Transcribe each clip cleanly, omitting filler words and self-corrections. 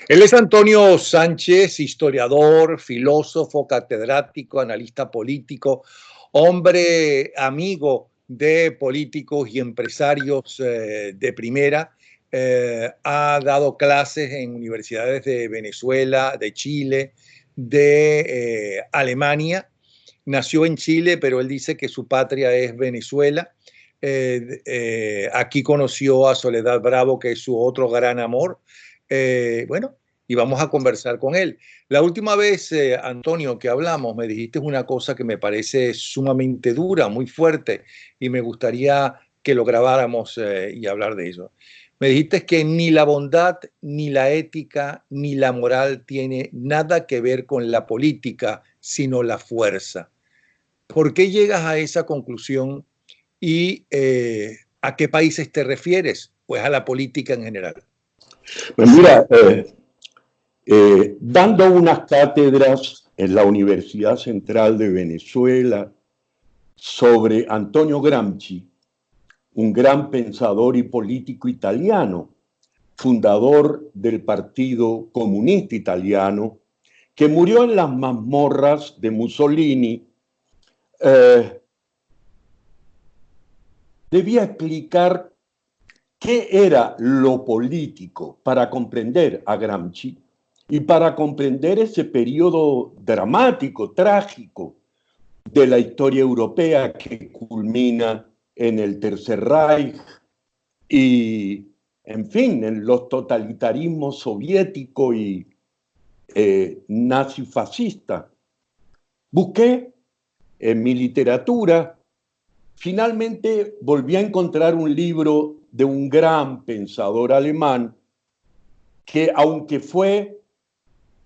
Él es Antonio Sánchez, historiador, filósofo, catedrático, analista político, hombre amigo de políticos y empresarios de primera. Ha dado clases en universidades de Venezuela, de Chile, de Alemania. Nació en Chile, pero él dice que su patria es Venezuela. Aquí conoció a Soledad Bravo, que es su otro gran amor. Bueno, y vamos a conversar con él. La última vez, Antonio, que hablamos, me dijiste una cosa que me parece sumamente dura, muy fuerte, y me gustaría que lo grabáramos y hablar de eso. Me dijiste que ni la bondad, ni la ética, ni la moral tiene nada que ver con la política, sino la fuerza. ¿Por qué llegas a esa conclusión y a qué países te refieres? Pues a la política en general. Pues mira, dando unas cátedras en la Universidad Central de Venezuela sobre Antonio Gramsci, un gran pensador y político italiano, fundador del Partido Comunista Italiano, que murió en las mazmorras de Mussolini, debía explicar qué era lo político para comprender a Gramsci y para comprender ese periodo dramático, trágico de la historia europea que culmina en el Tercer Reich y, en fin, en los totalitarismos soviético y nazifascista. Busqué en mi literatura, finalmente volví a encontrar un libro de un gran pensador alemán que, aunque fue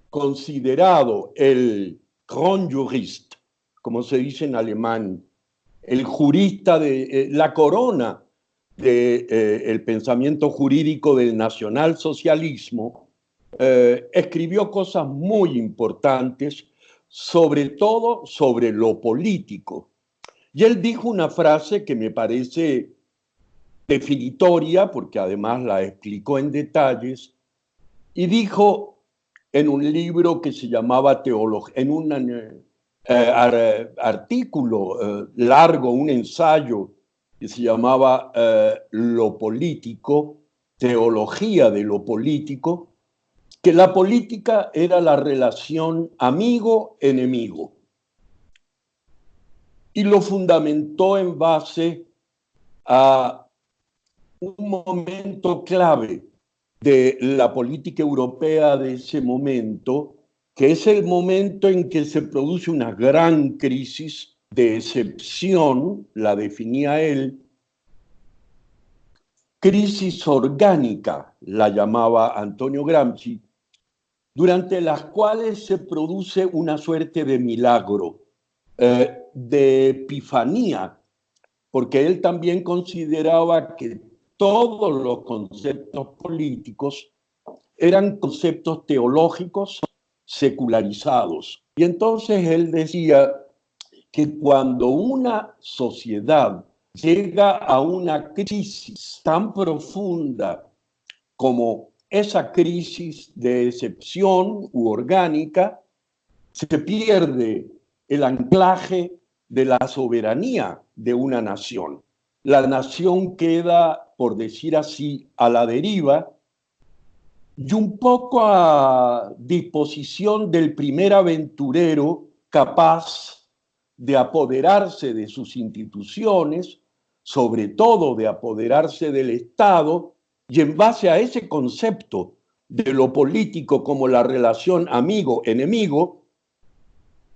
considerado el Kronjurist, como se dice en alemán, el jurista de la corona del pensamiento jurídico del nacionalsocialismo, escribió cosas muy importantes, sobre todo sobre lo político. Y él dijo una frase que me parece definitoria, porque además la explicó en detalles, y dijo en un libro que se llamaba Teología, en un artículo largo, un ensayo que se llamaba Lo político, Teología de lo político, que la política era la relación amigo-enemigo. Y lo fundamentó en base a un momento clave de la política europea de ese momento, que es el momento en que se produce una gran crisis de excepción, la definía él, crisis orgánica, la llamaba Antonio Gramsci, durante las cuales se produce una suerte de milagro, de epifanía, porque él también consideraba que todos los conceptos políticos eran conceptos teológicos secularizados. Y entonces él decía que cuando una sociedad llega a una crisis tan profunda como esa crisis de excepción u orgánica, se pierde el anclaje de la soberanía de una nación. La nación queda, por decir así, a la deriva y un poco a disposición del primer aventurero capaz de apoderarse de sus instituciones, sobre todo de apoderarse del Estado, y en base a ese concepto de lo político como la relación amigo-enemigo,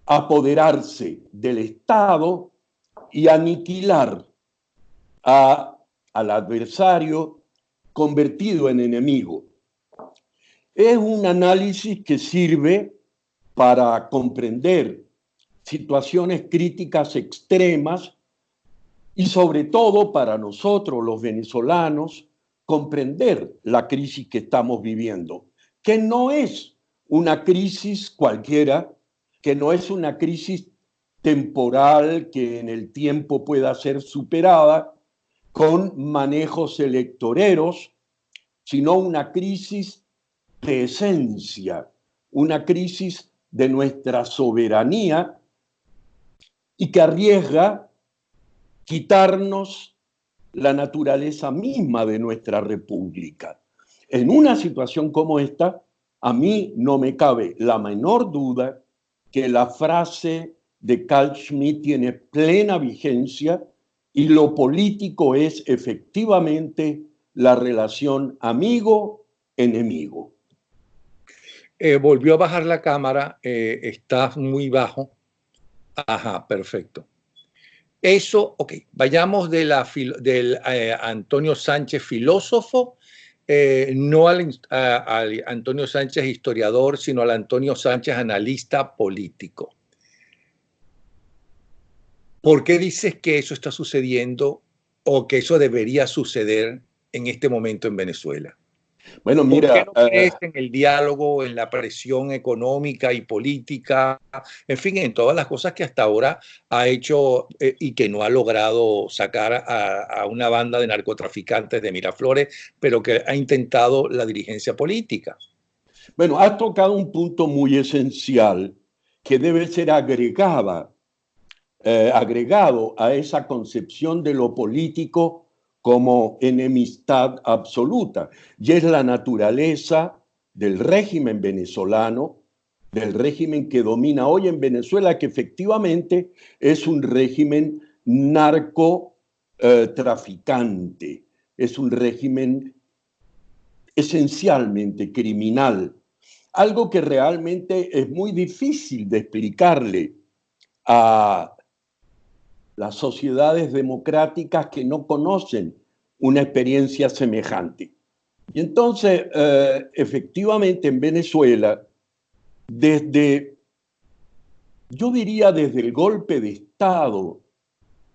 apoderarse del Estado y aniquilar al adversario convertido en enemigo. Es un análisis que sirve para comprender situaciones críticas extremas y sobre todo para nosotros los venezolanos comprender la crisis que estamos viviendo, que no es una crisis cualquiera, que no es una crisis temporal que en el tiempo pueda ser superada con manejos electoreros, sino una crisis de esencia, una crisis de nuestra soberanía y que arriesga quitarnos la naturaleza misma de nuestra república. En una situación como esta, a mí no me cabe la menor duda que la frase de Carl Schmitt tiene plena vigencia y lo político es efectivamente la relación amigo-enemigo. Volvió a bajar la cámara, está muy bajo. Ajá, perfecto. Eso, ok, vayamos del Antonio Sánchez filósofo, no al Antonio Sánchez historiador, sino al Antonio Sánchez analista político. ¿Por qué dices que eso está sucediendo o que eso debería suceder en este momento en Venezuela? Bueno, ¿Por qué mira, no crees en el diálogo, en la presión económica y política, en fin, en todas las cosas que hasta ahora ha hecho y que no ha logrado sacar a una banda de narcotraficantes de Miraflores, pero que ha intentado la dirigencia política? bueno, has tocado un punto muy esencial que debe ser agregado a esa concepción de lo político como enemistad absoluta, y es la naturaleza del régimen venezolano, del régimen que domina hoy en Venezuela, que efectivamente es un régimen narcotraficante, es un régimen esencialmente criminal, algo que realmente es muy difícil de explicarle a las sociedades democráticas que no conocen una experiencia semejante. Y entonces, efectivamente, en Venezuela, yo diría desde el golpe de Estado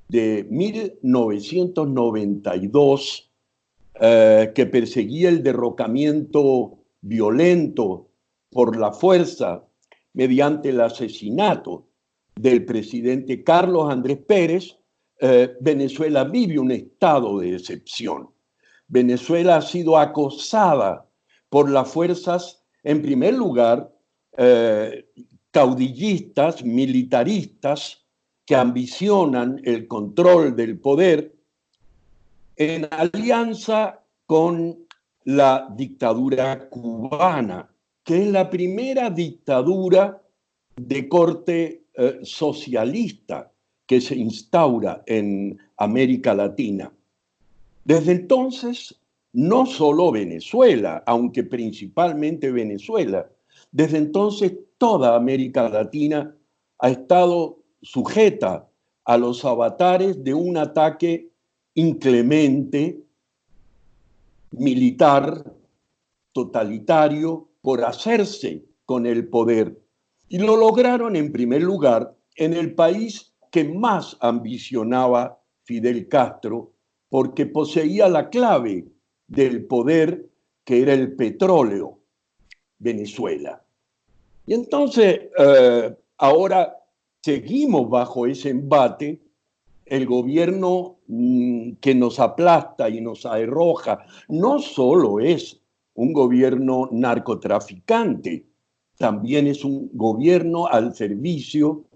de 1992, que perseguía el derrocamiento violento por la fuerza mediante el asesinato del presidente Carlos Andrés Pérez, Venezuela vive un estado de excepción. Venezuela ha sido acosada por las fuerzas, en primer lugar, caudillistas, militaristas, que ambicionan el control del poder en alianza con la dictadura cubana, que es la primera dictadura de corte socialista que se instaura en América Latina. Desde entonces, no solo Venezuela, aunque principalmente Venezuela, desde entonces toda América Latina ha estado sujeta a los avatares de un ataque inclemente, militar, totalitario, por hacerse con el poder. Y lo lograron en primer lugar en el país que más ambicionaba Fidel Castro, porque poseía la clave del poder, que era el petróleo, Venezuela. Y entonces, ahora seguimos bajo ese embate. El gobierno que nos aplasta y nos arroja no solo es un gobierno narcotraficante, también es un gobierno al servicio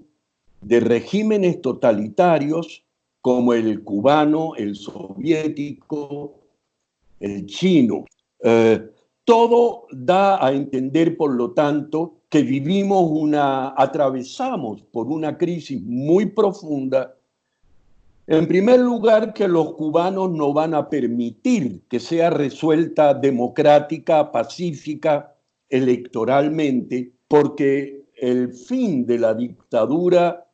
de regímenes totalitarios como el cubano, el soviético, el chino. Todo da a entender, por lo tanto, que atravesamos por una crisis muy profunda. En primer lugar, que los cubanos no van a permitir que sea resuelta democrática, pacífica, electoralmente, porque el fin de la dictadura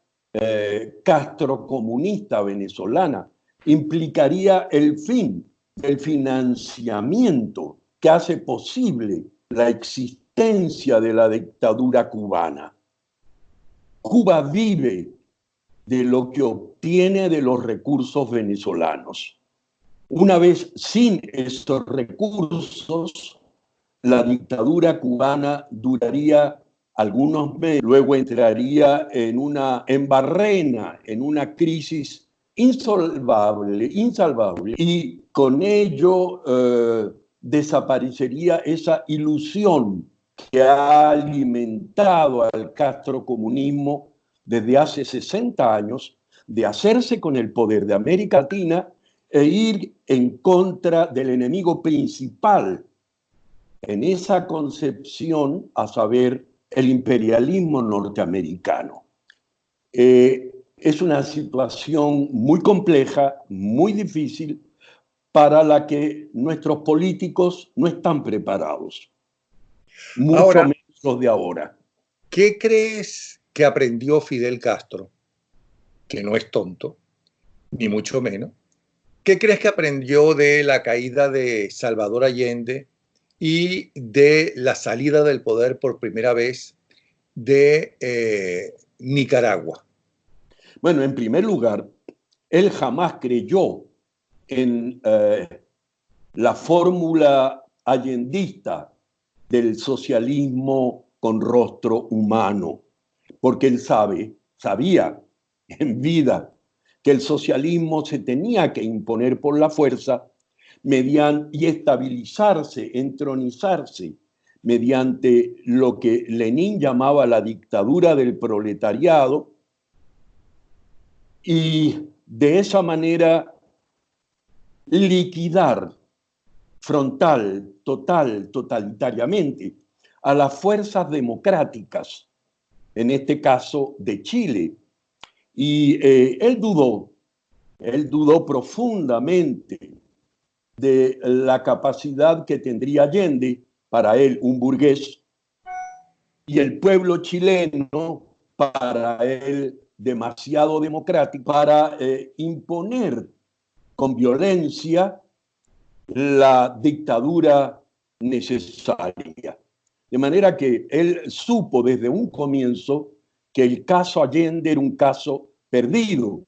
castrocomunista venezolana implicaría el fin del financiamiento que hace posible la existencia de la dictadura cubana. Cuba vive de lo que obtiene de los recursos venezolanos. Una vez sin estos recursos, la dictadura cubana duraría algunos meses, luego entraría en barrena, en una crisis insalvable, y con ello desaparecería esa ilusión que ha alimentado al castrocomunismo desde hace 60 años de hacerse con el poder de América Latina e ir en contra del enemigo principal en esa concepción, a saber, el imperialismo norteamericano. Es una situación muy compleja, muy difícil, para la que nuestros políticos no están preparados, mucho Ahora, menos los de ahora. ¿qué crees que aprendió Fidel Castro? Que no es tonto, ni mucho menos. ¿Qué crees que aprendió de la caída de Salvador Allende y de la salida del poder por primera vez de Nicaragua? Bueno, en primer lugar, él jamás creyó en la fórmula allendista del socialismo con rostro humano, porque él sabía en vida que el socialismo se tenía que imponer por la fuerza y estabilizarse, entronizarse mediante lo que Lenin llamaba la dictadura del proletariado, y de esa manera liquidar frontal, totalitariamente a las fuerzas democráticas, en este caso de Chile. Y él dudó profundamente de la capacidad que tendría Allende, para él un burgués, y el pueblo chileno, para él demasiado democrático, para imponer con violencia la dictadura necesaria. De manera que él supo desde un comienzo que el caso Allende era un caso perdido.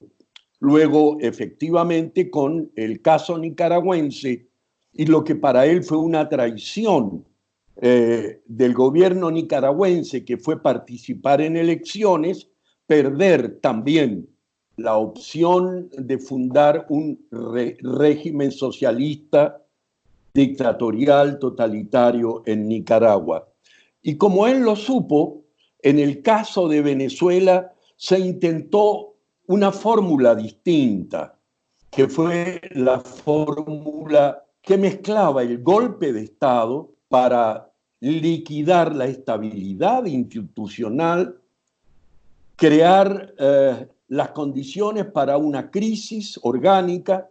Luego, efectivamente, con el caso nicaragüense y lo que para él fue una traición del gobierno nicaragüense, que fue participar en elecciones, perder también la opción de fundar un régimen socialista, dictatorial, totalitario en Nicaragua. Y como él lo supo, en el caso de Venezuela se intentó una fórmula distinta, que fue la fórmula que mezclaba el golpe de Estado para liquidar la estabilidad institucional, crear las condiciones para una crisis orgánica,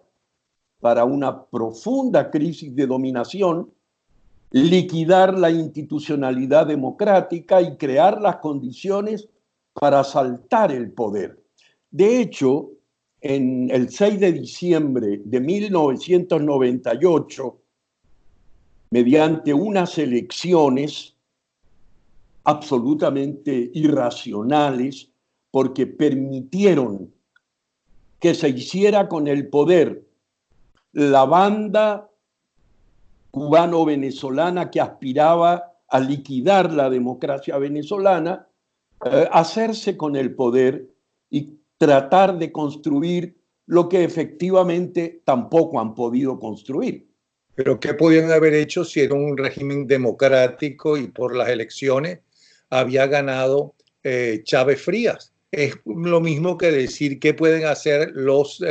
para una profunda crisis de dominación, liquidar la institucionalidad democrática y crear las condiciones para asaltar el poder. De hecho, en el 6 de diciembre de 1998, mediante unas elecciones absolutamente irracionales, porque permitieron que se hiciera con el poder la banda cubano-venezolana que aspiraba a liquidar la democracia venezolana, hacerse con el poder y tratar de construir lo que efectivamente tampoco han podido construir. Pero ¿qué podían haber hecho si era un régimen democrático y por las elecciones había ganado Chávez Frías? Es lo mismo que decir qué pueden hacer los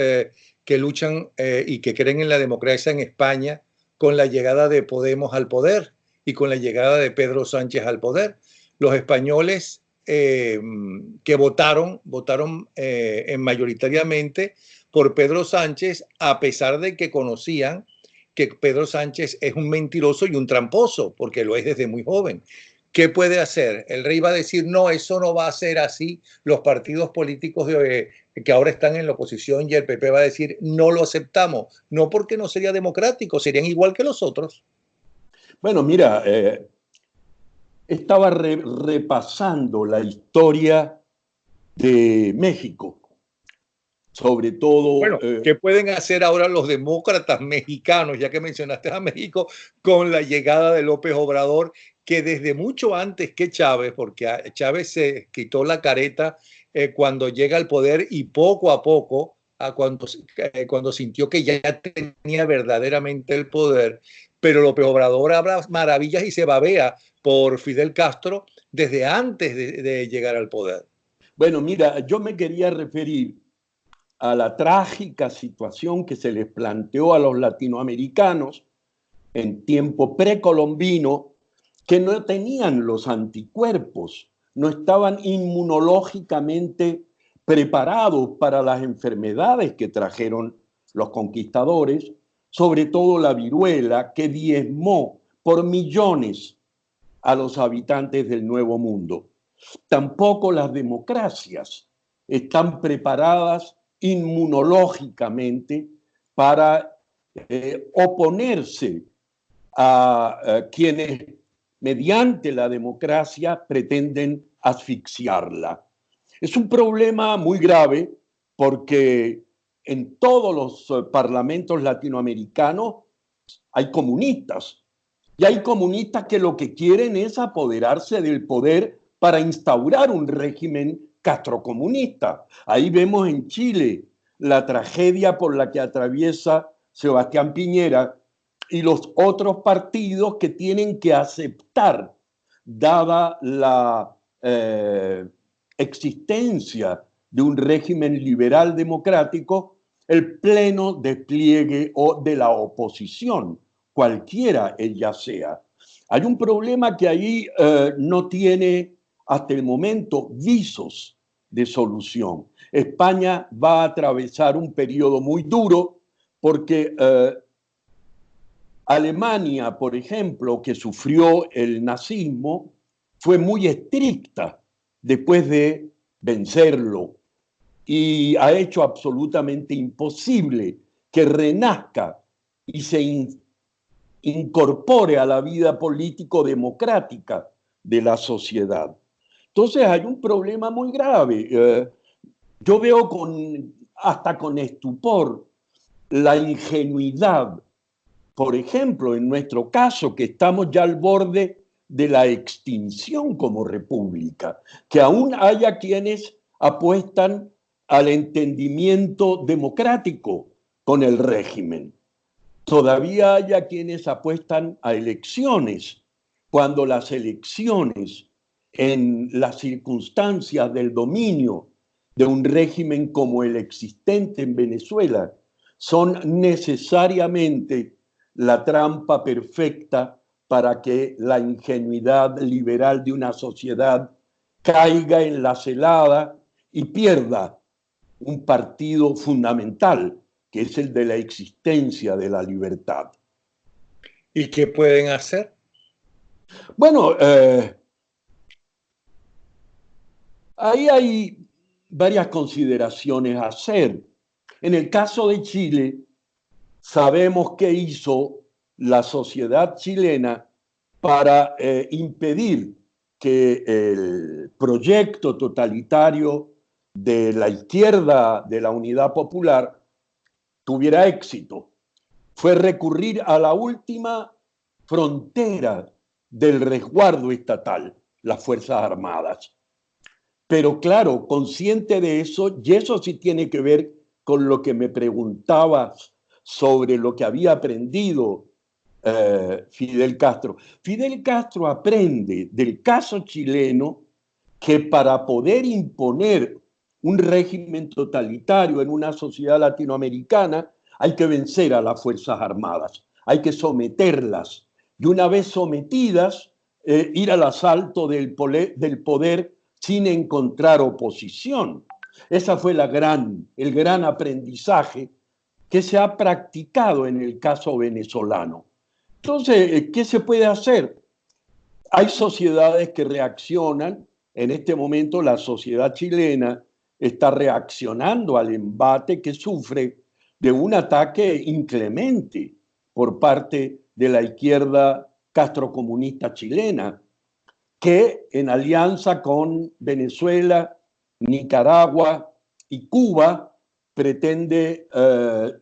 que luchan y que creen en la democracia en España con la llegada de Podemos al poder y con la llegada de Pedro Sánchez al poder. Los españoles que votaron mayoritariamente por Pedro Sánchez, a pesar de que conocían que Pedro Sánchez es un mentiroso y un tramposo, porque lo es desde muy joven. ¿Qué puede hacer? El rey va a decir, no, eso no va a ser así. Los partidos políticos que ahora están en la oposición y el PP va a decir, no lo aceptamos. No porque no sería democrático, serían igual que los otros. Bueno, mira, estaba repasando la historia de México, sobre todo... Bueno, ¿qué pueden hacer ahora los demócratas mexicanos, ya que mencionaste a México, con la llegada de López Obrador, que desde mucho antes que Chávez, porque Chávez se quitó la careta cuando llega al poder y poco a poco, cuando sintió que ya tenía verdaderamente el poder, pero López Obrador habla maravillas y se babea por Fidel Castro desde antes de llegar al poder. Bueno, mira, yo me quería referir a la trágica situación que se les planteó a los latinoamericanos en tiempo precolombino, que no tenían los anticuerpos, no estaban inmunológicamente preparados para las enfermedades que trajeron los conquistadores, sobre todo la viruela, que diezmó por millones a los habitantes del Nuevo Mundo. Tampoco las democracias están preparadas inmunológicamente para oponerse a quienes mediante la democracia pretenden asfixiarla. Es un problema muy grave porque en todos los parlamentos latinoamericanos hay comunistas y hay comunistas que lo que quieren es apoderarse del poder para instaurar un régimen castrocomunista. Ahí vemos en Chile la tragedia por la que atraviesa Sebastián Piñera y los otros partidos que tienen que aceptar, dada la existencia de un régimen liberal democrático, el pleno despliegue de la oposición, cualquiera ella sea. Hay un problema que ahí no tiene hasta el momento visos de solución. España va a atravesar un periodo muy duro porque Alemania, por ejemplo, que sufrió el nazismo, fue muy estricta después de vencerlo y ha hecho absolutamente imposible que renazca y se incorpore a la vida político-democrática de la sociedad. Entonces hay un problema muy grave. Yo veo hasta con estupor la ingenuidad, por ejemplo, en nuestro caso, que estamos ya al borde de la extinción como república, que aún haya quienes apuestan al entendimiento democrático con el régimen. Todavía haya quienes apuestan a elecciones, cuando las elecciones en las circunstancias del dominio de un régimen como el existente en Venezuela son necesariamente la trampa perfecta para que la ingenuidad liberal de una sociedad caiga en la celada y pierda un partido fundamental, que es el de la existencia de la libertad. ¿Y qué pueden hacer? Bueno, ahí hay varias consideraciones a hacer. En el caso de Chile, sabemos qué hizo la sociedad chilena para impedir que el proyecto totalitario de la izquierda de la Unidad Popular tuviera éxito. Fue recurrir a la última frontera del resguardo estatal, las Fuerzas Armadas. Pero claro, consciente de eso, y eso sí tiene que ver con lo que me preguntabas sobre lo que había aprendido Fidel Castro. Fidel Castro aprende del caso chileno que para poder imponer un régimen totalitario en una sociedad latinoamericana hay que vencer a las Fuerzas Armadas, hay que someterlas y una vez sometidas ir al asalto del poder sin encontrar oposición. Esa fue el gran aprendizaje que se ha practicado en el caso venezolano. Entonces, ¿qué se puede hacer? Hay sociedades que reaccionan. En este momento la sociedad chilena está reaccionando al embate que sufre de un ataque inclemente por parte de la izquierda castrocomunista chilena, que en alianza con Venezuela, Nicaragua y Cuba pretende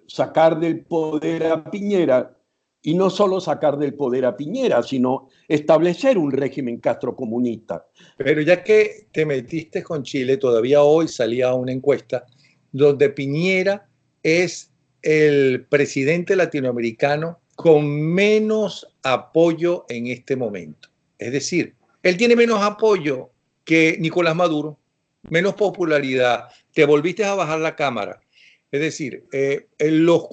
sacar del poder a Piñera, y no solo sacar del poder a Piñera, sino establecer un régimen castrocomunista. Pero ya que te metiste con Chile, todavía hoy salía una encuesta donde Piñera es el presidente latinoamericano con menos apoyo en este momento. Es decir, él tiene menos apoyo que Nicolás Maduro, menos popularidad. Te volviste a bajar la cámara. Es decir, los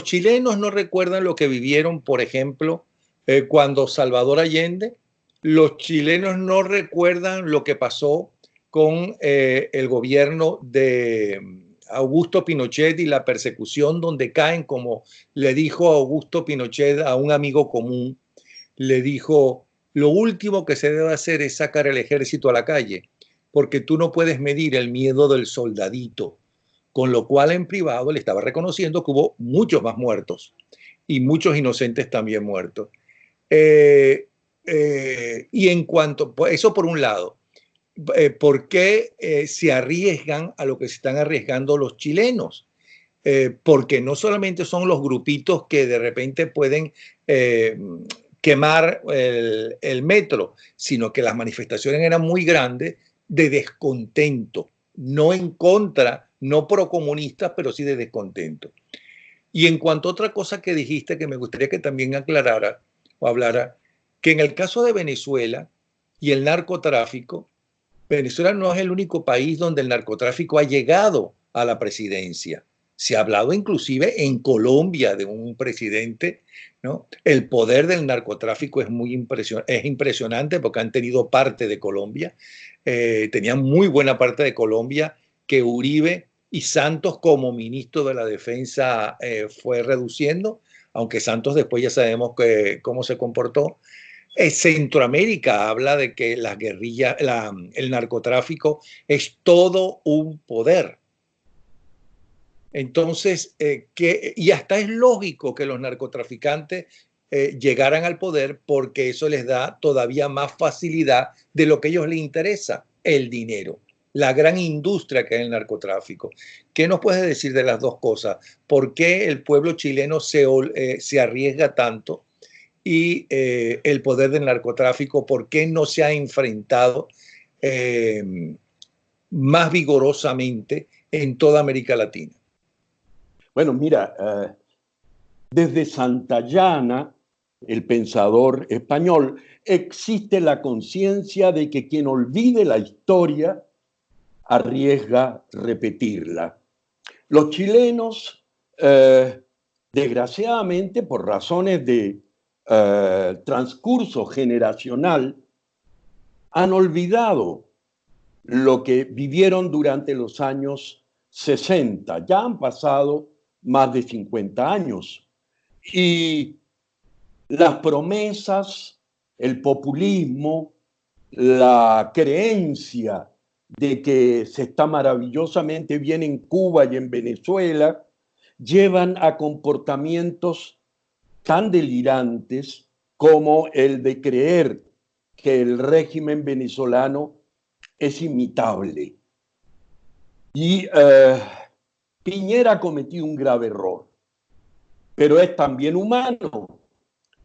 chilenos no recuerdan lo que vivieron, por ejemplo, cuando Salvador Allende. Los chilenos no recuerdan lo que pasó con el gobierno de Augusto Pinochet y la persecución donde caen, como le dijo Augusto Pinochet a un amigo común, le dijo, lo último que se debe hacer es sacar el ejército a la calle, porque tú no puedes medir el miedo del soldadito, con lo cual en privado le estaba reconociendo que hubo muchos más muertos y muchos inocentes también muertos. Y en cuanto, eso por un lado, ¿por qué se arriesgan a lo que se están arriesgando los chilenos? Porque no solamente son los grupitos que de repente pueden quemar el metro, sino que las manifestaciones eran muy grandes de descontento, no en contra, no procomunistas, pero sí de descontento. Y en cuanto a otra cosa que dijiste que me gustaría que también aclarara o hablara, que en el caso de Venezuela y el narcotráfico, Venezuela no es el único país donde el narcotráfico ha llegado a la presidencia. Se ha hablado inclusive en Colombia de un presidente, ¿no? El poder del narcotráfico es impresionante porque han tenido parte de Colombia, tenían muy buena parte de Colombia que Uribe y Santos como ministro de la Defensa fue reduciendo, aunque Santos después ya sabemos cómo se comportó. Centroamérica habla de que las guerrillas, el narcotráfico es todo un poder. Entonces, y hasta es lógico que los narcotraficantes llegaran al poder porque eso les da todavía más facilidad de lo que a ellos les interesa, el dinero, la gran industria que es el narcotráfico. ¿Qué nos puedes decir de las dos cosas? ¿Por qué el pueblo chileno se arriesga tanto? Y el poder del narcotráfico, ¿por qué no se ha enfrentado más vigorosamente en toda América Latina? Bueno, mira, desde Santayana, el pensador español, existe la conciencia de que quien olvide la historia arriesga repetirla. Los chilenos, desgraciadamente, por razones de transcurso generacional, han olvidado lo que vivieron durante los años 60. Ya han pasado más de 50 años. Y las promesas, el populismo, la creencia de que se está maravillosamente bien en Cuba y en Venezuela, llevan a comportamientos tan delirantes como el de creer que el régimen venezolano es imitable. Y Piñera ha cometido un grave error, pero es también humano.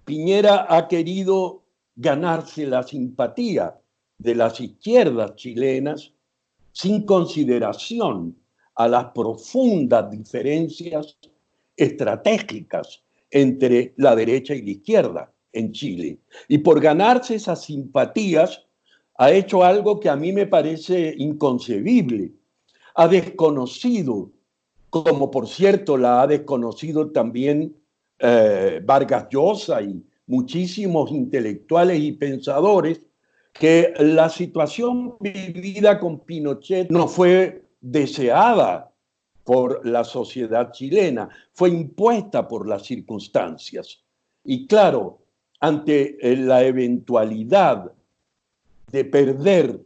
Piñera ha querido ganarse la simpatía de las izquierdas chilenas sin consideración a las profundas diferencias estratégicas entre la derecha y la izquierda en Chile. Y por ganarse esas simpatías ha hecho algo que a mí me parece inconcebible. Ha desconocido, como por cierto la ha desconocido también Vargas Llosa y muchísimos intelectuales y pensadores, que la situación vivida con Pinochet no fue deseada por la sociedad chilena, fue impuesta por las circunstancias. Y claro, ante la eventualidad de perder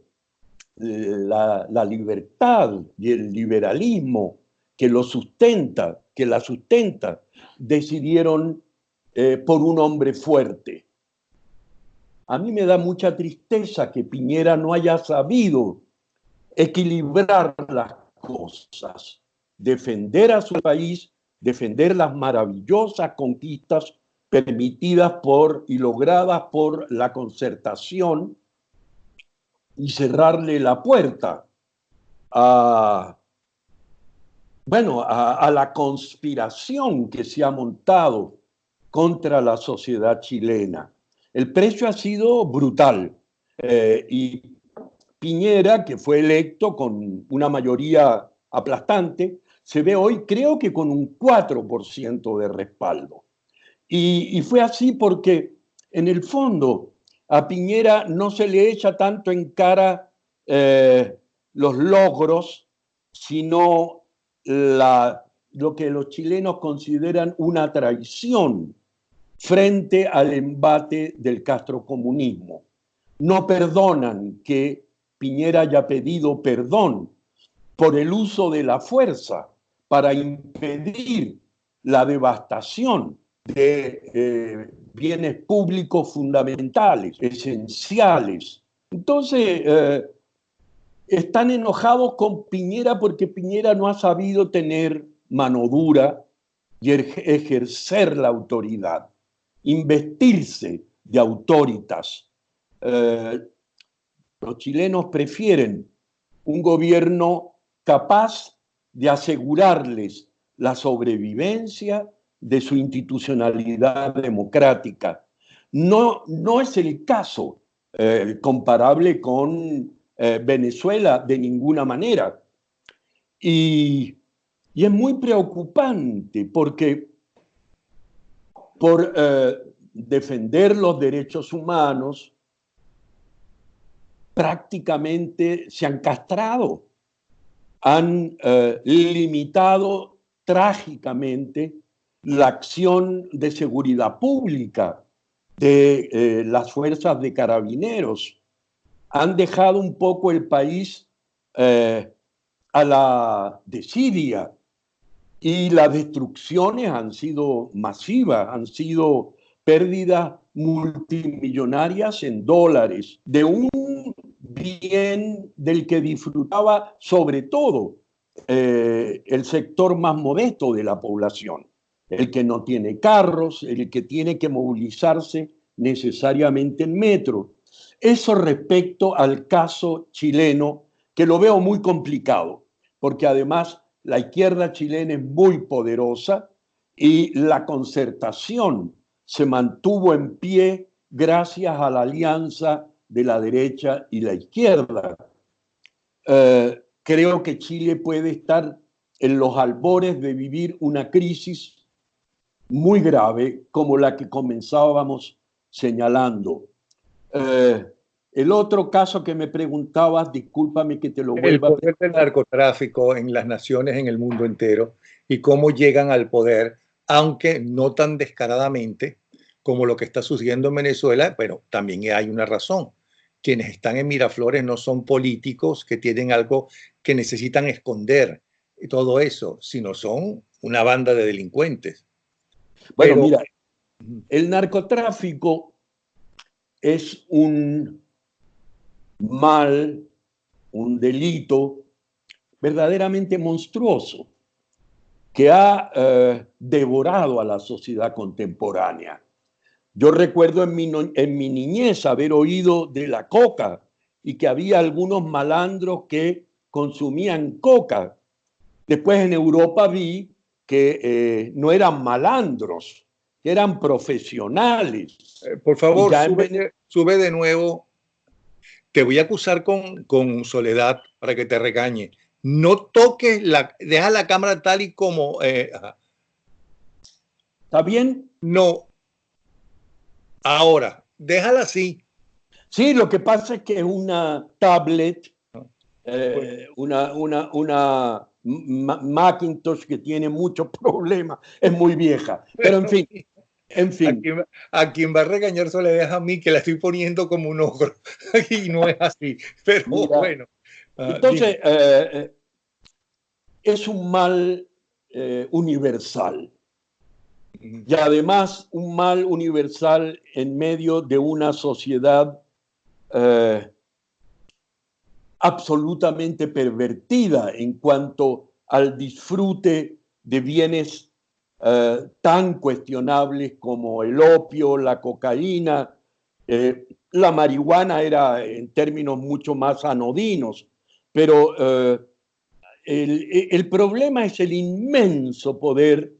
la libertad y el liberalismo que la sustenta, decidieron por un hombre fuerte. A mí me da mucha tristeza que Piñera no haya sabido equilibrar las cosas, defender a su país, defender las maravillosas conquistas permitidas por y logradas por la concertación, y cerrarle la puerta a bueno, a la conspiración que se ha montado contra la sociedad chilena. El precio ha sido brutal y Piñera, que fue electo con una mayoría aplastante, se ve hoy creo que con un 4% de respaldo. Y fue así porque en el fondo a Piñera no se le echa tanto en cara los logros, sino lo que los chilenos consideran una traición frente al embate del castrocomunismo. No perdonan que Piñera haya pedido perdón por el uso de la fuerza para impedir la devastación de bienes públicos fundamentales, esenciales. Entonces, están enojados con Piñera porque Piñera no ha sabido tener mano dura y ejercer la autoridad, investirse de autoritas. Los chilenos prefieren un gobierno capaz de asegurarles la sobrevivencia de su institucionalidad democrática. No, no es el caso comparable con Venezuela de ninguna manera. Y es muy preocupante porque por defender los derechos humanos prácticamente se han castrado, han limitado trágicamente la acción de seguridad pública de las fuerzas de carabineros. Han dejado un poco el país a la desidia y las destrucciones han sido masivas, han sido pérdidas multimillonarias en dólares de un bien del que disfrutaba sobre todo el sector más modesto de la población, el que no tiene carros, el que tiene que movilizarse necesariamente en metro. Eso respecto al caso chileno, que lo veo muy complicado, porque además la izquierda chilena es muy poderosa y la concertación se mantuvo en pie gracias a la alianza de la derecha y la izquierda. Creo que Chile puede estar en los albores de vivir una crisis muy grave como la que comenzábamos señalando. El otro caso que me preguntabas, discúlpame que te lo El vuelva a poder del preguntar. narcotráfico en las naciones en el mundo entero y cómo llegan al poder, aunque no tan descaradamente como lo que está sucediendo en Venezuela, pero también hay una razón. Quienes están en Miraflores no son políticos que tienen algo que necesitan esconder y todo eso, sino son una banda de delincuentes. Bueno, Pero mira, el narcotráfico es un mal, un delito verdaderamente monstruoso que ha devorado a la sociedad contemporánea. Yo recuerdo en mi niñez haber oído de la coca y que había algunos malandros que consumían coca. Después en Europa vi que no eran malandros, que eran profesionales. por Y favor, ya en sube de nuevo. Te voy a acusar con Soledad para que te regañe. No toques deja la cámara tal y como. ¿Está bien? No, ahora, déjala así. Sí, lo que pasa es que es una tablet, Pues, una Macintosh que tiene muchos problemas, es muy vieja. Pero en fin, en a fin. quien, a quien va a regañar Soledad es a mí, que la estoy poniendo como un ogro. Y no es así. Pero Mira, bueno, entonces es un mal universal. Y además un mal universal en medio de una sociedad absolutamente pervertida en cuanto al disfrute de bienes tan cuestionables como el opio, la cocaína. La marihuana era en términos mucho más anodinos, pero el problema es el inmenso poder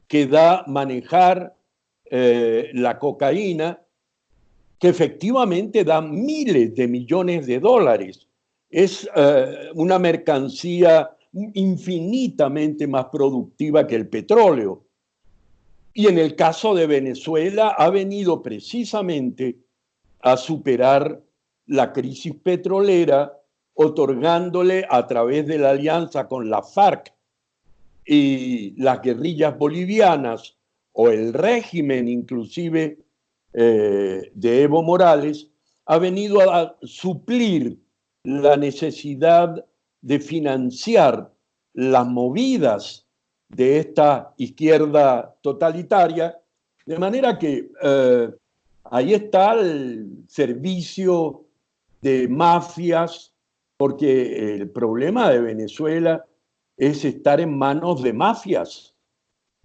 que da manejar la cocaína, que efectivamente da miles de millones de dólares. Es una mercancía infinitamente más productiva que el petróleo. Y en el caso de Venezuela ha venido precisamente a superar la crisis petrolera, otorgándole a través de la alianza con la FARC y las guerrillas bolivianas o el régimen inclusive de Evo Morales, ha venido a suplir la necesidad de financiar las movidas de esta izquierda totalitaria, de manera que ahí está el servicio de mafias, porque el problema de Venezuela es estar en manos de mafias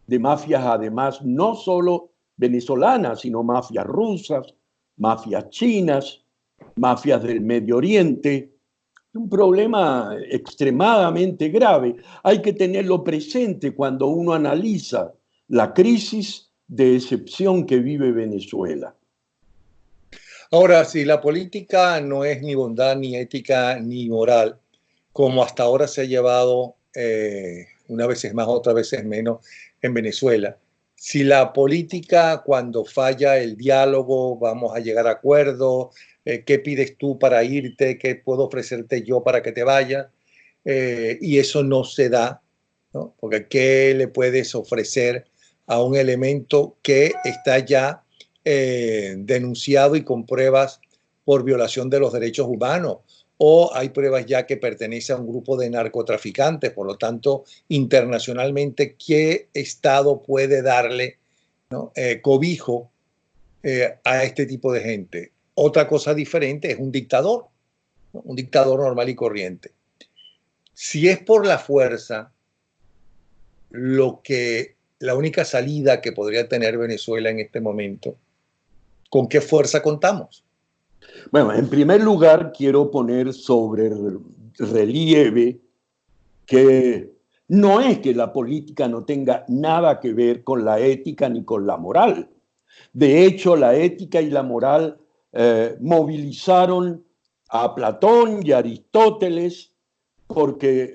además no solo venezolanas, sino mafias rusas, mafias chinas, mafias del Medio Oriente. Un problema extremadamente grave. Hay que tenerlo presente cuando uno analiza la crisis de excepción que vive Venezuela. Ahora, si la política no es ni bondad, ni ética, ni moral, como hasta ahora se ha llevado unas veces más, otras veces menos en Venezuela, si la política, cuando falla el diálogo, vamos a llegar a acuerdos, ¿qué pides tú para irte? ¿Qué puedo ofrecerte yo para que te vayas? Y eso no se da, ¿no? Porque ¿qué le puedes ofrecer a un elemento que está ya denunciado y con pruebas por violación de los derechos humanos? O hay pruebas ya que pertenece a un grupo de narcotraficantes. Por lo tanto, internacionalmente, ¿qué Estado puede darle, ¿no? Cobijo a este tipo de gente? Otra cosa diferente es un dictador, ¿no? Un dictador normal y corriente. Si es por la fuerza, la única salida que podría tener Venezuela en este momento, ¿con qué fuerza contamos? Bueno, en primer lugar, quiero poner sobre relieve que no es que la política no tenga nada que ver con la ética ni con la moral. De hecho, la ética y la moral movilizaron a Platón y a Aristóteles porque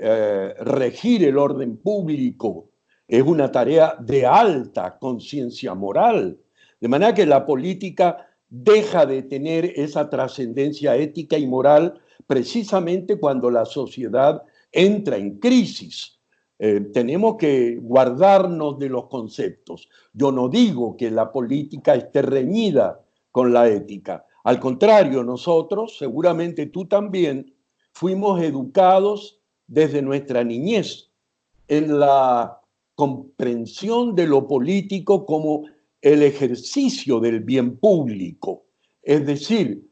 regir el orden público es una tarea de alta conciencia moral. De manera que la política deja de tener esa trascendencia ética y moral precisamente cuando la sociedad entra en crisis. Tenemos que guardarnos de los conceptos. Yo no digo que la política esté reñida con la ética. Al contrario, nosotros, seguramente tú también, fuimos educados desde nuestra niñez en la comprensión de lo político como el ejercicio del bien público, es decir,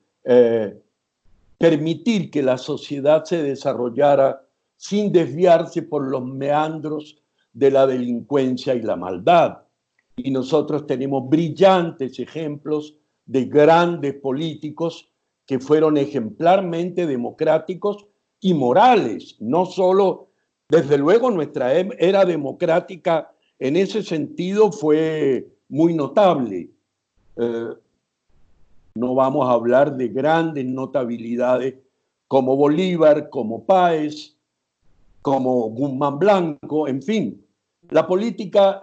permitir que la sociedad se desarrollara sin desviarse por los meandros de la delincuencia y la maldad. Y nosotros tenemos brillantes ejemplos de grandes políticos que fueron ejemplarmente democráticos y morales. No solo, desde luego, nuestra era democrática en ese sentido fue muy notable. No vamos a hablar de grandes notabilidades como Bolívar, como Páez, como Guzmán Blanco, en fin. La política,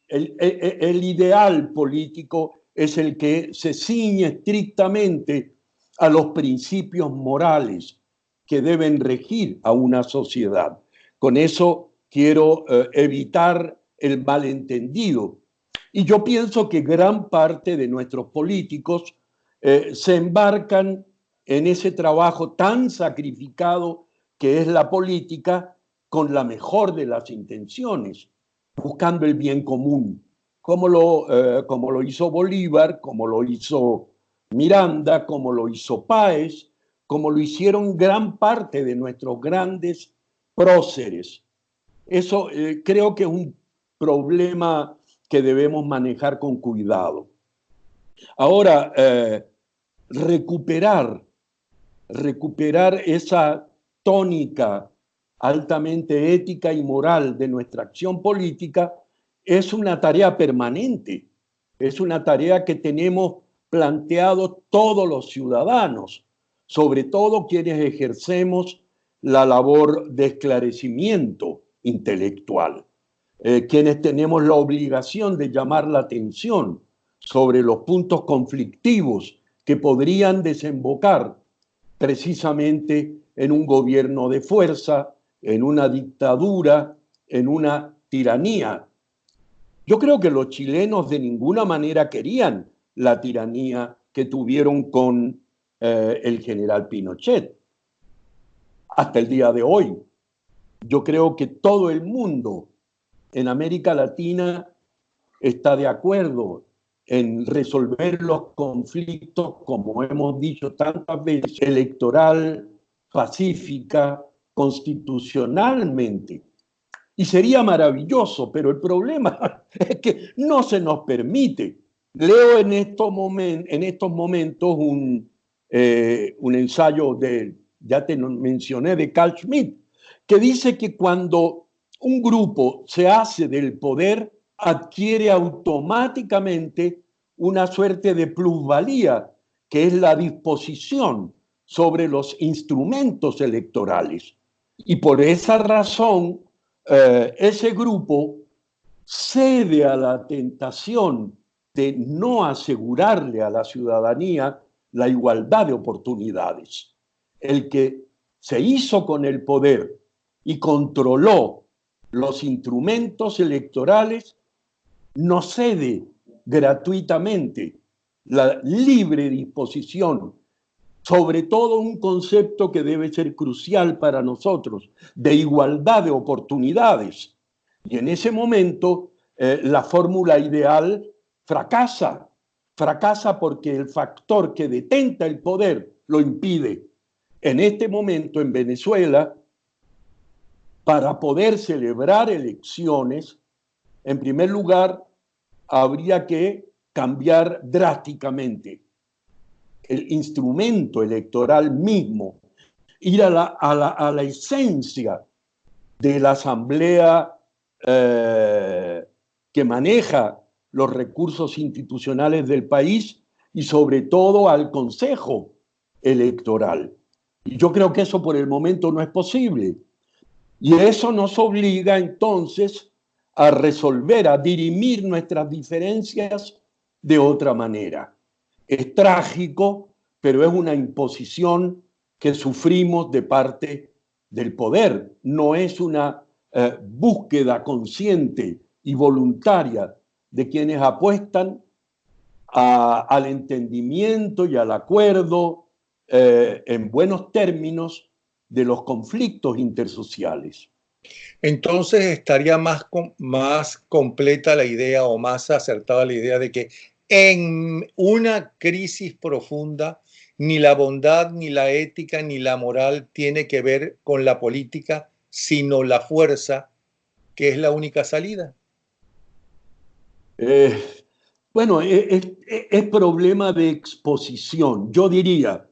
el ideal político es el que se ciñe estrictamente a los principios morales que deben regir a una sociedad. Con eso quiero evitar el malentendido. Y yo pienso que gran parte de nuestros políticos se embarcan en ese trabajo tan sacrificado que es la política con la mejor de las intenciones, buscando el bien común, como lo hizo Bolívar, como lo hizo Miranda, como lo hizo Páez, como lo hicieron gran parte de nuestros grandes próceres. Eso creo que es un problema que debemos manejar con cuidado. Ahora, recuperar esa tónica altamente ética y moral de nuestra acción política es una tarea permanente, es una tarea que tenemos planteado todos los ciudadanos, sobre todo quienes ejercemos la labor de esclarecimiento intelectual, quienes tenemos la obligación de llamar la atención sobre los puntos conflictivos que podrían desembocar precisamente en un gobierno de fuerza, en una dictadura, en una tiranía. Yo creo que los chilenos de ninguna manera querían la tiranía que tuvieron con el general Pinochet. Hasta el día de hoy, yo creo que todo el mundo en América Latina está de acuerdo en resolver los conflictos, como hemos dicho tantas veces, electoral, pacífica, constitucionalmente. Y sería maravilloso, pero el problema es que no se nos permite. Leo en estos momentos un ensayo ya te mencioné, de Carl Schmitt, que dice que cuando un grupo se hace del poder, adquiere automáticamente una suerte de plusvalía, que es la disposición sobre los instrumentos electorales. Y por esa razón, ese grupo cede a la tentación de no asegurarle a la ciudadanía la igualdad de oportunidades. El que se hizo con el poder y controló los instrumentos electorales no cede gratuitamente la libre disposición, sobre todo un concepto que debe ser crucial para nosotros, de igualdad de oportunidades. Y en ese momento la fórmula ideal fracasa porque el factor que detenta el poder lo impide. En este momento en Venezuela, para poder celebrar elecciones, en primer lugar, habría que cambiar drásticamente el instrumento electoral mismo, ir a la esencia de la asamblea que maneja los recursos institucionales del país y sobre todo al Consejo Electoral. Y yo creo que eso por el momento no es posible. Y eso nos obliga entonces a resolver, a dirimir nuestras diferencias de otra manera. Es trágico, pero es una imposición que sufrimos de parte del poder. No es una búsqueda consciente y voluntaria de quienes apuestan al entendimiento y al acuerdo en buenos términos de los conflictos intersociales. Entonces estaría más completa la idea o más acertada la idea de que en una crisis profunda ni la bondad, ni la ética, ni la moral tiene que ver con la política, sino la fuerza, que es la única salida. Bueno, es problema de exposición. Yo diría,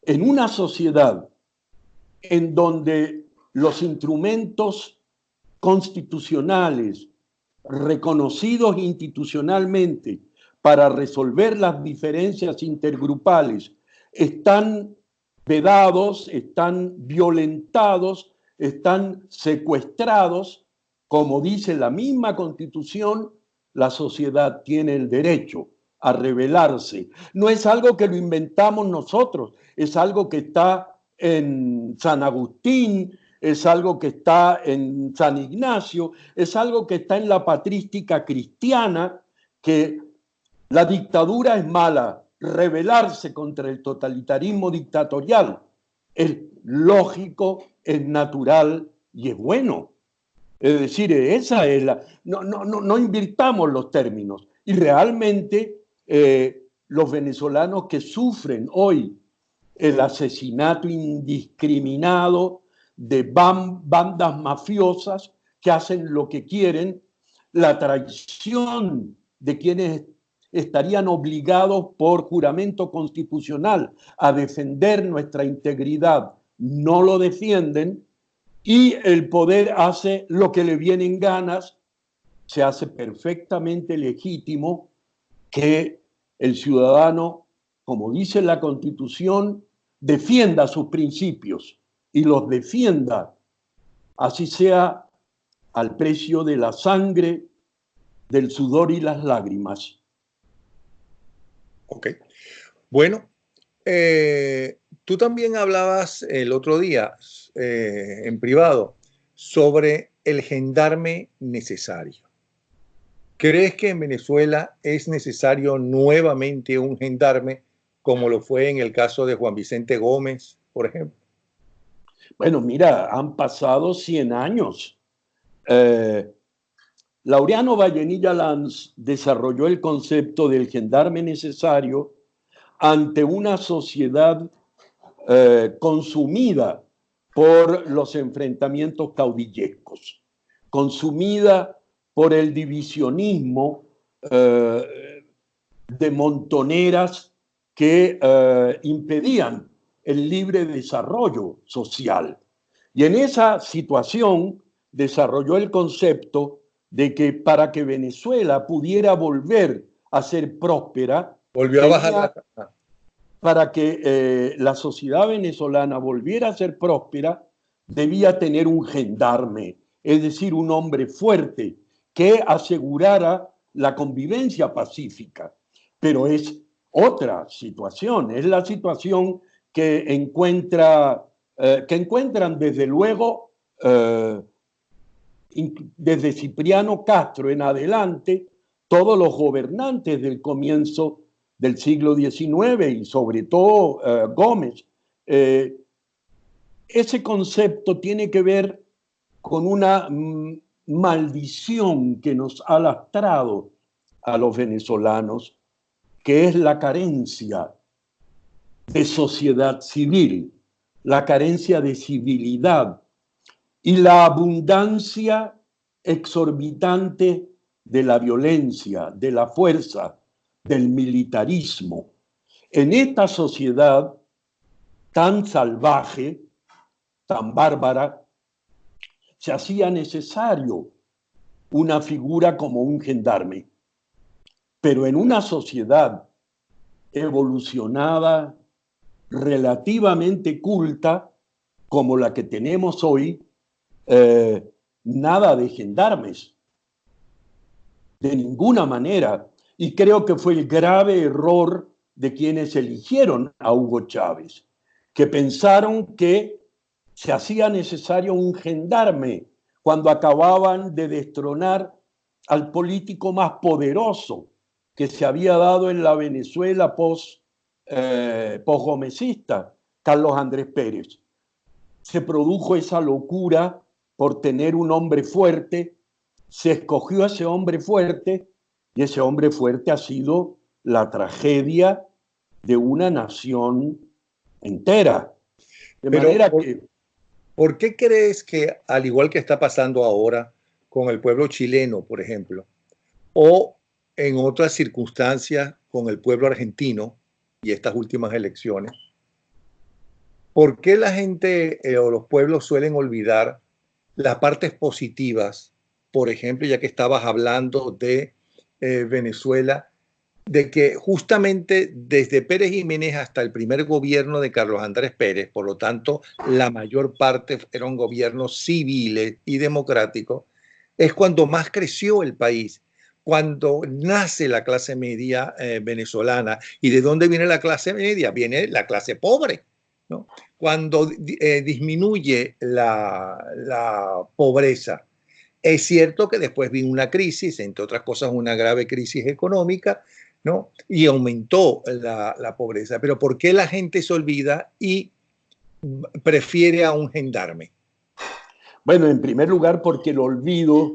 en una sociedad en donde los instrumentos constitucionales reconocidos institucionalmente para resolver las diferencias intergrupales están vedados, están violentados, están secuestrados, como dice la misma Constitución, la sociedad tiene el derecho a rebelarse. No es algo que lo inventamos nosotros, es algo que está en San Agustín, es algo que está en San Ignacio, es algo que está en la patrística cristiana, que la dictadura es mala, rebelarse contra el totalitarismo dictatorial es lógico, es natural y es bueno. Es decir, esa es la... No invirtamos los términos. Y realmente los venezolanos que sufren hoy el asesinato indiscriminado de bandas mafiosas que hacen lo que quieren, la traición de quienes estarían obligados por juramento constitucional a defender nuestra integridad, no lo defienden, y el poder hace lo que le viene en ganas. Se hace perfectamente legítimo que el ciudadano, como dice la Constitución, defienda sus principios y los defienda, así sea al precio de la sangre, del sudor y las lágrimas. Ok. Bueno, tú también hablabas el otro día en privado sobre el gendarme necesario. ¿Crees que en Venezuela es necesario nuevamente un gendarme como lo fue en el caso de Juan Vicente Gómez, por ejemplo? Bueno, mira, han pasado 100 años. Laureano Vallenilla Lanz desarrolló el concepto del gendarme necesario ante una sociedad consumida por los enfrentamientos caudillescos, consumida por el divisionismo de montoneras que impedían el libre desarrollo social. Y en esa situación desarrolló el concepto de que para que Venezuela pudiera volver a ser próspera, Volvió a bajar la tenía, tasa. para que la sociedad venezolana volviera a ser próspera, debía tener un gendarme, es decir, un hombre fuerte que asegurara la convivencia pacífica. Pero es otra situación, es la situación que encuentran desde luego desde Cipriano Castro en adelante todos los gobernantes del comienzo del siglo XIX y sobre todo Gómez. Ese concepto tiene que ver con una maldición que nos ha lastrado a los venezolanos, que es la carencia de sociedad civil, la carencia de civilidad y la abundancia exorbitante de la violencia, de la fuerza, del militarismo. En esta sociedad tan salvaje, tan bárbara, se hacía necesario una figura como un gendarme. Pero en una sociedad evolucionada, relativamente culta, como la que tenemos hoy, nada de gendarmes, de ninguna manera. Y creo que fue el grave error de quienes eligieron a Hugo Chávez, que pensaron que se hacía necesario un gendarme cuando acababan de destronar al político más poderoso que se había dado en la Venezuela post-gomecista, Carlos Andrés Pérez. Se produjo esa locura por tener un hombre fuerte, se escogió a ese hombre fuerte y ese hombre fuerte ha sido la tragedia de una nación entera. De Pero, manera que ¿por qué crees que, al igual que está pasando ahora con el pueblo chileno, por ejemplo, o en otras circunstancias con el pueblo argentino y estas últimas elecciones, por qué la gente o los pueblos suelen olvidar las partes positivas? Por ejemplo, ya que estabas hablando de Venezuela, de que justamente desde Pérez Jiménez hasta el primer gobierno de Carlos Andrés Pérez, por lo tanto, la mayor parte eran gobiernos civiles y democráticos, es cuando más creció el país, cuando nace la clase media venezolana. ¿Y de dónde viene la clase media? Viene la clase pobre, ¿no? Cuando disminuye la pobreza. Es cierto que después vino una crisis, entre otras cosas una grave crisis económica, ¿no? Y aumentó la pobreza. Pero ¿por qué la gente se olvida y prefiere a un gendarme? bueno, en primer lugar, porque el olvido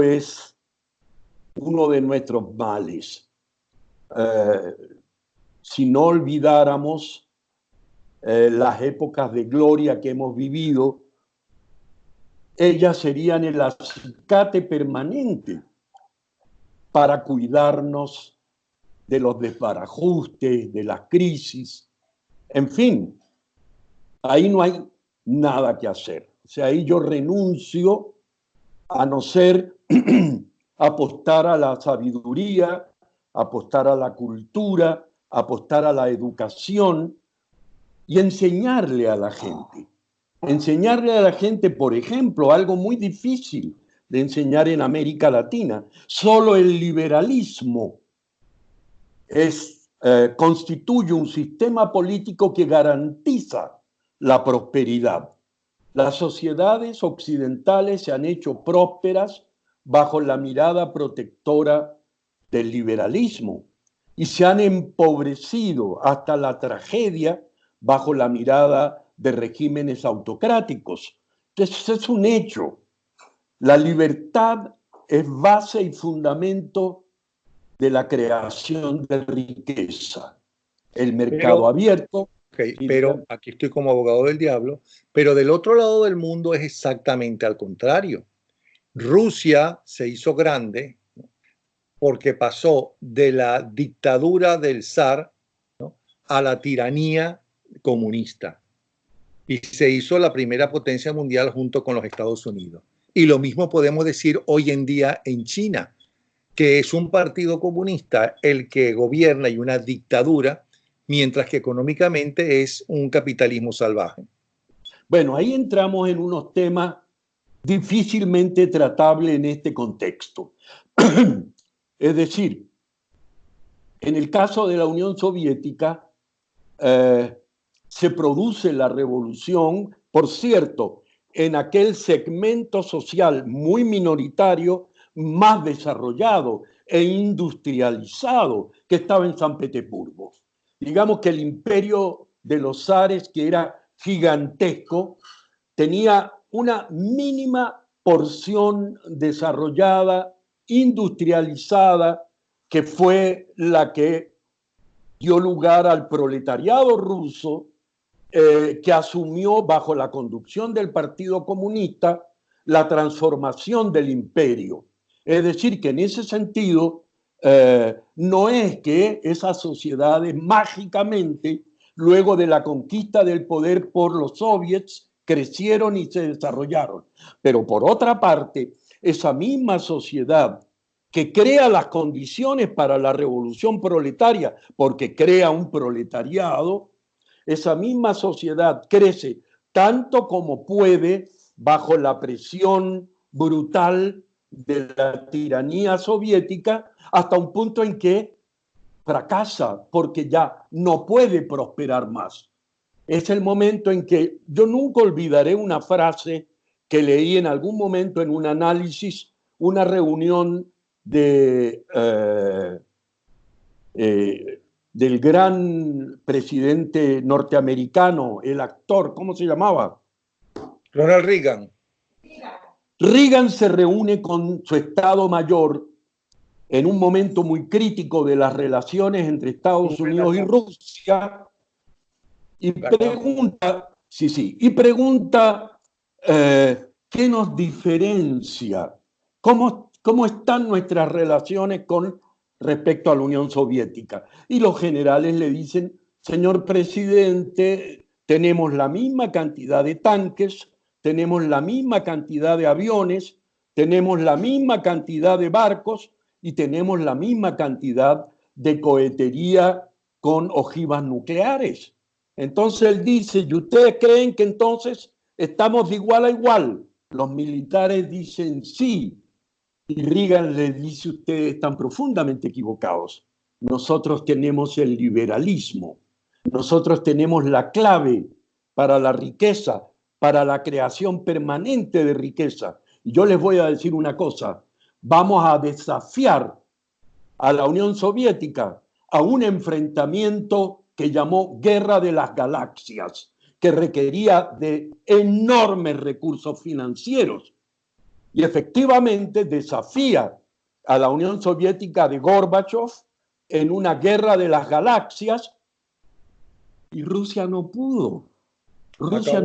es uno de nuestros males. Si no olvidáramos las épocas de gloria que hemos vivido, ellas serían el acicate permanente para cuidarnos de los desbarajustes, de las crisis. En fin, ahí no hay nada que hacer. O sea, ahí yo renuncio a no ser apostar a la sabiduría, apostar a la cultura, apostar a la educación y enseñarle a la gente. Enseñarle a la gente, por ejemplo, algo muy difícil de enseñar en América Latina. Solo el liberalismo constituye un sistema político que garantiza la prosperidad. Las sociedades occidentales se han hecho prósperas bajo la mirada protectora del liberalismo y se han empobrecido hasta la tragedia bajo la mirada de regímenes autocráticos. Entonces, es un hecho. La libertad es base y fundamento de la creación de riqueza. El mercado abierto. Pero aquí estoy como abogado del diablo, pero del otro lado del mundo es exactamente al contrario. Rusia se hizo grande, ¿no?, porque pasó de la dictadura del zar, ¿no?, a la tiranía comunista y se hizo la primera potencia mundial junto con los Estados Unidos. Y lo mismo podemos decir hoy en día en China, que es un partido comunista el que gobierna y una dictadura, mientras que económicamente es un capitalismo salvaje. Bueno, ahí entramos en unos temas difícilmente tratables en este contexto. Es decir, en el caso de la Unión Soviética, se produce la revolución, por cierto, en aquel segmento social muy minoritario, más desarrollado e industrializado que estaba en San Petersburgo. Digamos que el imperio de los zares, que era gigantesco, tenía una mínima porción desarrollada, industrializada, que fue la que dio lugar al proletariado ruso, que asumió bajo la conducción del Partido Comunista la transformación del imperio. Es decir, que en ese sentido no es que esas sociedades mágicamente, luego de la conquista del poder por los soviets, crecieron y se desarrollaron. Pero por otra parte, esa misma sociedad que crea las condiciones para la revolución proletaria, porque crea un proletariado, esa misma sociedad crece tanto como puede bajo la presión brutal de la tiranía soviética, hasta un punto en que fracasa porque ya no puede prosperar más. Es el momento en que yo nunca olvidaré una frase que leí en algún momento en un análisis, una reunión del gran presidente norteamericano, el actor, ¿cómo se llamaba? Ronald Reagan. Reagan se reúne con su Estado Mayor en un momento muy crítico de las relaciones entre Estados Unidos y Rusia y pregunta, ¿qué nos diferencia? ¿Cómo están nuestras relaciones con respecto a la Unión Soviética? Y los generales le dicen, señor presidente, tenemos la misma cantidad de tanques, tenemos la misma cantidad de aviones, tenemos la misma cantidad de barcos y tenemos la misma cantidad de cohetería con ojivas nucleares. Entonces él dice, ¿y ustedes creen que entonces estamos de igual a igual? Los militares dicen sí. Y Reagan les dice, ustedes están profundamente equivocados. Nosotros tenemos el liberalismo. Nosotros tenemos la clave para la riqueza, para la creación permanente de riqueza. Y yo les voy a decir una cosa, vamos a desafiar a la Unión Soviética a un enfrentamiento que llamó Guerra de las Galaxias, que requería de enormes recursos financieros. Y efectivamente desafía a la Unión Soviética de Gorbachev en una guerra de las galaxias y Rusia no pudo. Rusia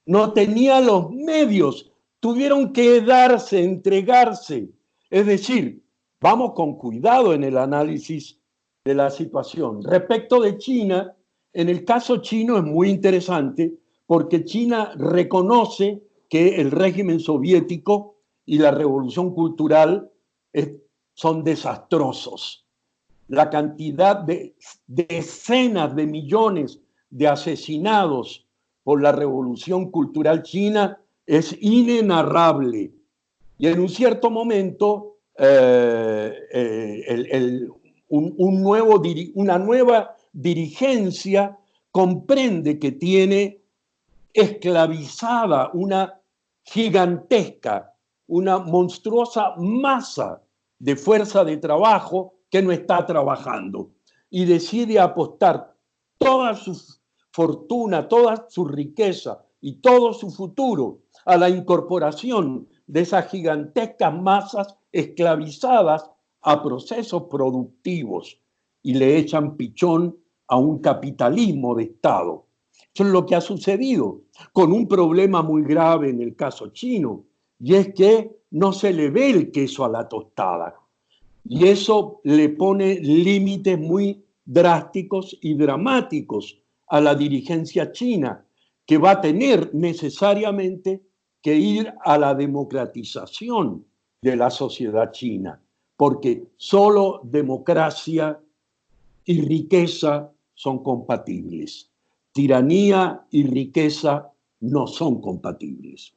no tenía los medios, tuvieron que darse, entregarse. Es decir, vamos con cuidado en el análisis de la situación. Respecto de China, en el caso chino es muy interesante porque China reconoce que el régimen soviético y la revolución cultural son desastrosos. La cantidad de decenas de millones de asesinados por la revolución cultural china es inenarrable. Y en un cierto momento, una nueva dirigencia comprende que tiene esclavizada una gigantesca, una monstruosa masa de fuerza de trabajo que no está trabajando y decide apostar toda su fortuna, toda su riqueza y todo su futuro a la incorporación de esas gigantescas masas esclavizadas a procesos productivos y le echan pichón a un capitalismo de Estado. Eso es lo que ha sucedido, con un problema muy grave en el caso chino, y es que no se le ve el queso a la tostada. Y eso le pone límites muy drásticos y dramáticos a la dirigencia china, que va a tener necesariamente que ir a la democratización de la sociedad china, porque solo democracia y riqueza son compatibles. Tiranía y riqueza no son compatibles.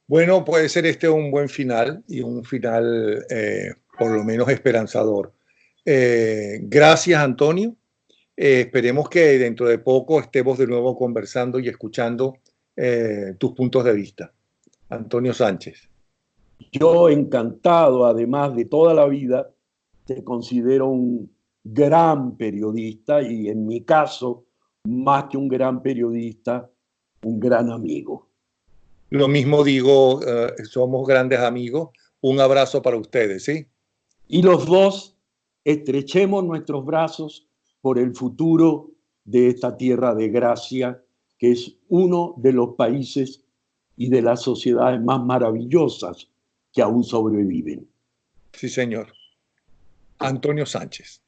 Bueno, puede ser este un buen final y un final por lo menos esperanzador. Gracias, Antonio. Esperemos que dentro de poco estemos de nuevo conversando y escuchando tus puntos de vista. Antonio Sánchez. Yo encantado, además de toda la vida, te considero un gran periodista y en mi caso, más que un gran periodista, un gran amigo. Lo mismo digo, somos grandes amigos. Un abrazo para ustedes, ¿sí? Y los dos estrechemos nuestros brazos por el futuro de esta tierra de gracia, que es uno de los países y de las sociedades más maravillosas que aún sobreviven. Sí, señor. Antonio Sánchez.